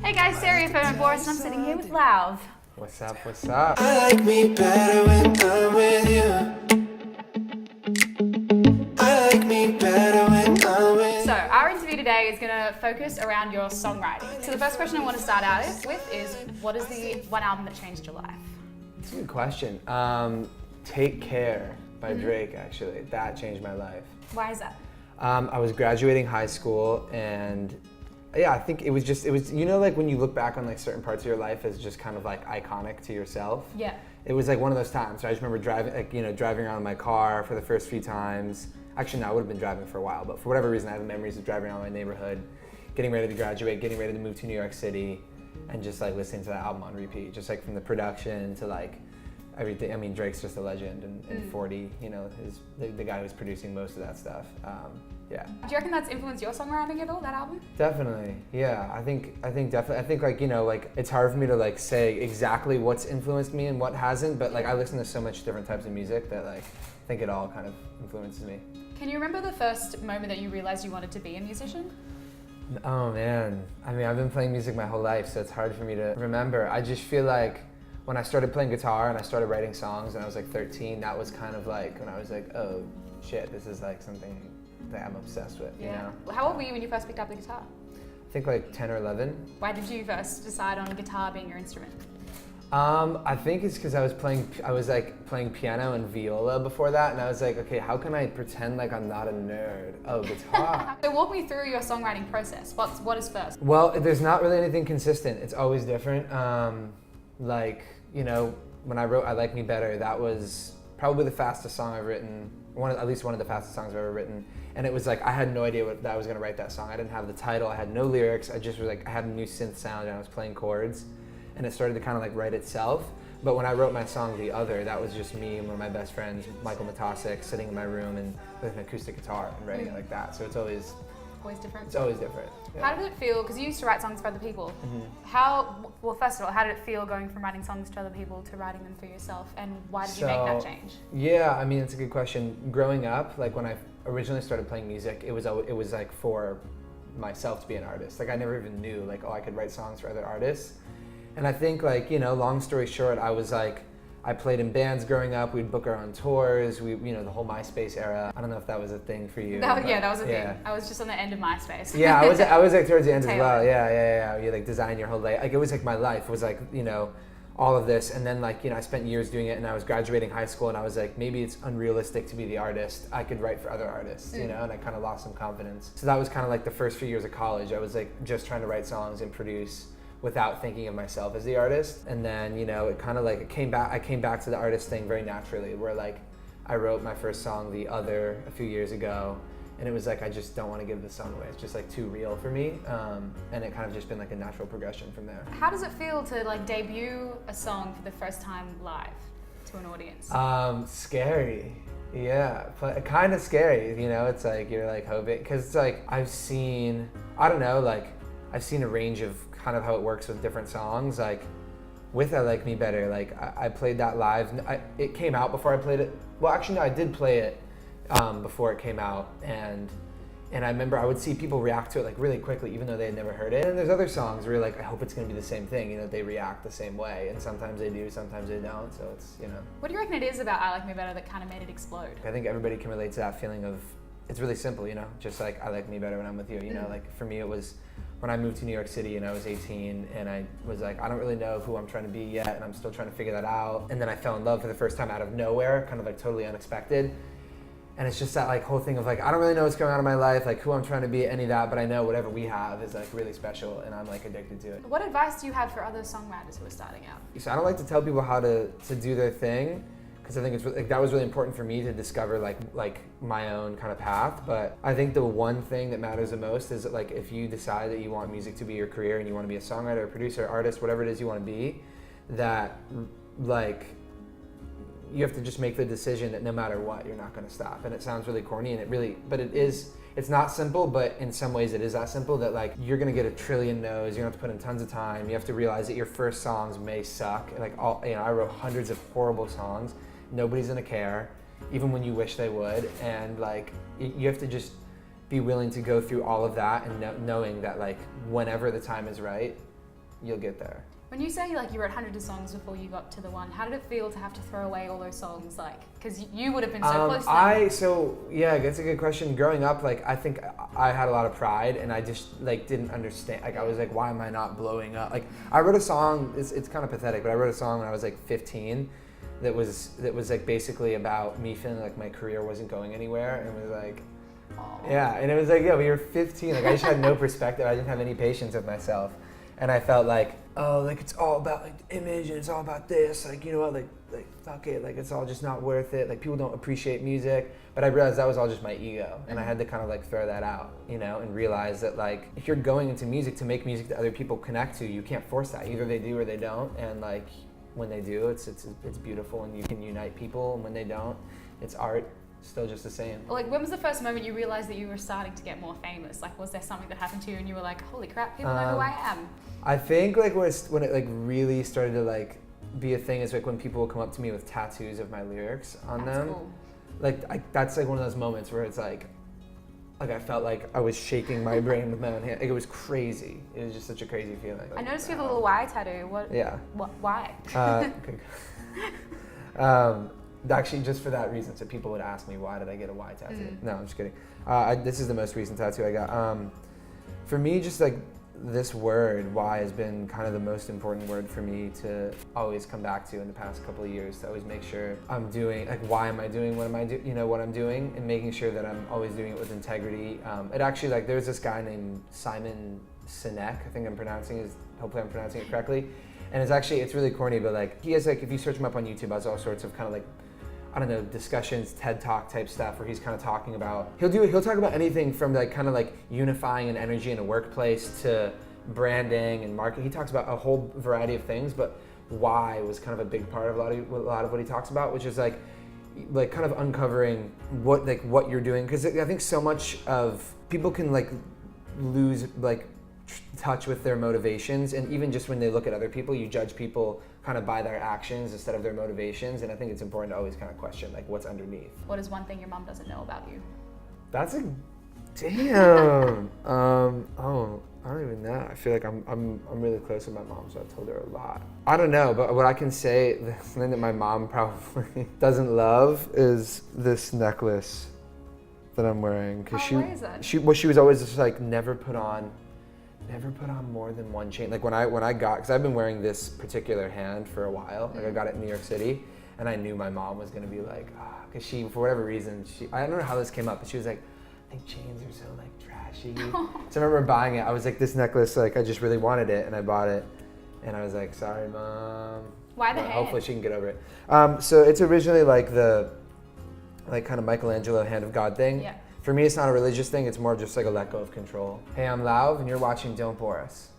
Hey guys, Sarah from Boris, and I'm sitting here with Lauv. What's up, what's up? I like me better when I'm with you. I like me better when I'm with you. So, our interview today is going to focus around your songwriting. So the first question I want to start out with is, what is the one album that changed your life? That's a good question. Take Care by Drake, actually. That changed my life. Why is that? I was graduating high school, and yeah, I think it was, you know, like when you look back on like certain parts of your life as just kind of like iconic to yourself. Yeah. It was like one of those times. So I just remember driving around in my car for the first few times. Actually, no, I would have been driving for a while, but for whatever reason, I have memories of driving around my neighborhood, getting ready to graduate, getting ready to move to New York City, and just like listening to that album on repeat, just like from the production to like everything. I mean, Drake's just a legend, and 40, you know, is the guy who's producing most of that stuff. Yeah. Do you reckon that's influenced your songwriting at all, that album? Definitely, yeah. I think definitely. I think like, you know, like it's hard for me to like say exactly what's influenced me and what hasn't, but like I listen to so much different types of music that like I think it all kind of influences me. Can you remember the first moment that you realized you wanted to be a musician? Oh man, I mean, I've been playing music my whole life, so it's hard for me to remember. I just feel like when I started playing guitar and I started writing songs and I was like 13, that was kind of like when I was like, oh shit, this is like something that I'm obsessed with, you know? How old were you when you first picked up the guitar? I think like 10 or 11. Why did you first decide on guitar being your instrument? I think it's because I was playing piano and viola before that, and I was like, okay, how can I pretend like I'm not a nerd? Oh, guitar. So walk me through your songwriting process. What is first? Well, there's not really anything consistent. It's always different. Like, you know, when I wrote I Like Me Better, that was probably the fastest song I've written, at least one of the fastest songs I've ever written. And it was like, I had no idea that I was gonna write that song. I didn't have the title, I had no lyrics, I just was like, I had a new synth sound and I was playing chords. And it started to kind of like write itself. But when I wrote my song, The Other, that was just me and one of my best friends, Michael Matosic, sitting in my room and with an acoustic guitar and writing it like that. So it's always different. It's always different. Yeah. How did it feel, because you used to write songs for other people. Well, first of all, how did it feel going from writing songs to other people to writing them for yourself, and why did you make that change? Yeah, I mean, it's a good question. Growing up, like when I originally started playing music, it was like for myself to be an artist. Like I never even knew like, oh, I could write songs for other artists. And I think like, you know, long story short, I played in bands growing up. We'd book our own tours. You know, the whole MySpace era. I don't know if that was a thing for you. That was a thing. I was just on the end of MySpace. Yeah, I was like towards the end as well. Yeah. You like design your whole life. Like it was like my life. It was like, you know, all of this. And then like, you know, I spent years doing it, and I was graduating high school, and I was like, maybe it's unrealistic to be the artist. I could write for other artists, you know, and I kind of lost some confidence. So that was kind of like the first few years of college. I was like just trying to write songs and produce without thinking of myself as the artist. And then, you know, it kind of like I came back to the artist thing very naturally, where like I wrote my first song, The Other, a few years ago, and it was like, I just don't want to give this song away. It's just like too real for me. And it kind of just been like a natural progression from there. How does it feel to like debut a song for the first time live to an audience? Scary. Yeah, but kind of scary, you know. It's like you're like hoping, because it's like I've seen a range of kind of how it works with different songs. Like with I Like Me Better, like I played that live. It came out before I played it. Well, actually no, I did play it before it came out, and I remember I would see people react to it like really quickly, even though they had never heard it. And there's other songs where you're like, I hope it's gonna be the same thing, you know, they react the same way, and sometimes they do, sometimes they don't, so it's, you know. What do you reckon it is about I Like Me Better that kind of made it explode? I think everybody can relate to that feeling of, it's really simple, you know, just like I like me better when I'm with you, you know, like for me it was when I moved to New York City and I was 18, and I was like, I don't really know who I'm trying to be yet, and I'm still trying to figure that out. And then I fell in love for the first time out of nowhere, kind of like totally unexpected. And it's just that like whole thing of like, I don't really know what's going on in my life, like who I'm trying to be, any of that, but I know whatever we have is like really special, and I'm like addicted to it. What advice do you have for other songwriters who are starting out? So I don't like to tell people how to do their thing, because I think it's like that was really important for me to discover like my own kind of path. But I think the one thing that matters the most is that like if you decide that you want music to be your career and you want to be a songwriter, a producer, artist, whatever it is you want to be, that like you have to just make the decision that no matter what, you're not going to stop. And it sounds really corny, and but it is. It's not simple, but in some ways it is that simple, that like you're gonna get a trillion no's, you're gonna have to put in tons of time, you have to realize that your first songs may suck. Like I wrote hundreds of horrible songs, nobody's gonna care, even when you wish they would, and like you have to just be willing to go through all of that, and knowing that like whenever the time is right, you'll get there. When you say like you wrote hundreds of songs before you got to the one, how did it feel to have to throw away all those songs? Like, because you would have been so close to them. Yeah, that's a good question. Growing up, like I think I had a lot of pride, and I just like didn't understand. Like I was like, why am I not blowing up? Like I wrote a song. It's kind of pathetic, but I wrote a song when I was like 15. That was like basically about me feeling like my career wasn't going anywhere, and was like, yeah, and it was like, yeah, we were 15. Like I just had no perspective. I didn't have any patience with myself. And I felt like, oh, like it's all about like image and it's all about this, like, you know what, like fuck it, like it's all just not worth it, like people don't appreciate music. But I realized that was all just my ego, and I had to kind of like throw that out, you know, and realize that like if you're going into music to make music that other people connect to, you can't force that. Either they do or they don't, and like when they do, it's beautiful and you can unite people, and when they don't, it's art. Still just the same. Like, when was the first moment you realized that you were starting to get more famous? Like, was there something that happened to you and you were like, holy crap, people know who I am? I think like when it like really started to like be a thing is like when people would come up to me with tattoos of my lyrics on them. Cool. Like that's like one of those moments where it's like I felt like I was shaking my brain with my own hand. Like, it was crazy. It was just such a crazy feeling. Like, I noticed you have a little Y tattoo. What? Yeah. What? Why? Actually, just for that reason, so people would ask me, why did I get a Y tattoo? No, I'm just kidding. This is the most recent tattoo I got. For me, just like this word, why, has been kind of the most important word for me to always come back to in the past couple of years, to always make sure I'm doing, like, why am I doing what I'm doing, and making sure that I'm always doing it with integrity. It actually, like, there's this guy named Simon Sinek, hopefully I'm pronouncing it correctly. And it's really corny, but like, he has like, if you search him up on YouTube, has all sorts of kind of like, I don't know, discussions, TED Talk type stuff, where he's kind of talking about, he'll talk about anything from like kind of like unifying an energy in a workplace to branding and marketing. He talks about a whole variety of things, but why was kind of a big part of a lot of what he talks about, which is like kind of uncovering what you're doing. Because I think so much of people can like lose like touch with their motivations, and even just when they look at other people, you judge people kind of by their actions instead of their motivations. And I think it's important to always kind of question like what's underneath. What is one thing your mom doesn't know about you? That's a damn. I don't even know. I feel like I'm really close with my mom, so I've told her a lot. I don't know, but what I can say, the thing that my mom probably doesn't love is this necklace that I'm wearing. Cause she was always just like, never put on more than one chain. Like when I got, because I've been wearing this particular hand for a while. Like I got it in New York City, and I knew my mom was gonna be like, because she, for whatever reason, I don't know how this came up, but she was like, I think chains are so like trashy. So I remember buying it. I was like, this necklace, like I just really wanted it, and I bought it, and I was like, sorry, Mom. Why the hand? Hopefully she can get over it. So it's originally like the kind of Michelangelo hand of God thing. Yeah. For me, it's not a religious thing. It's more just like a let go of control. Hey, I'm Lauv, and you're watching Don't Bore Us.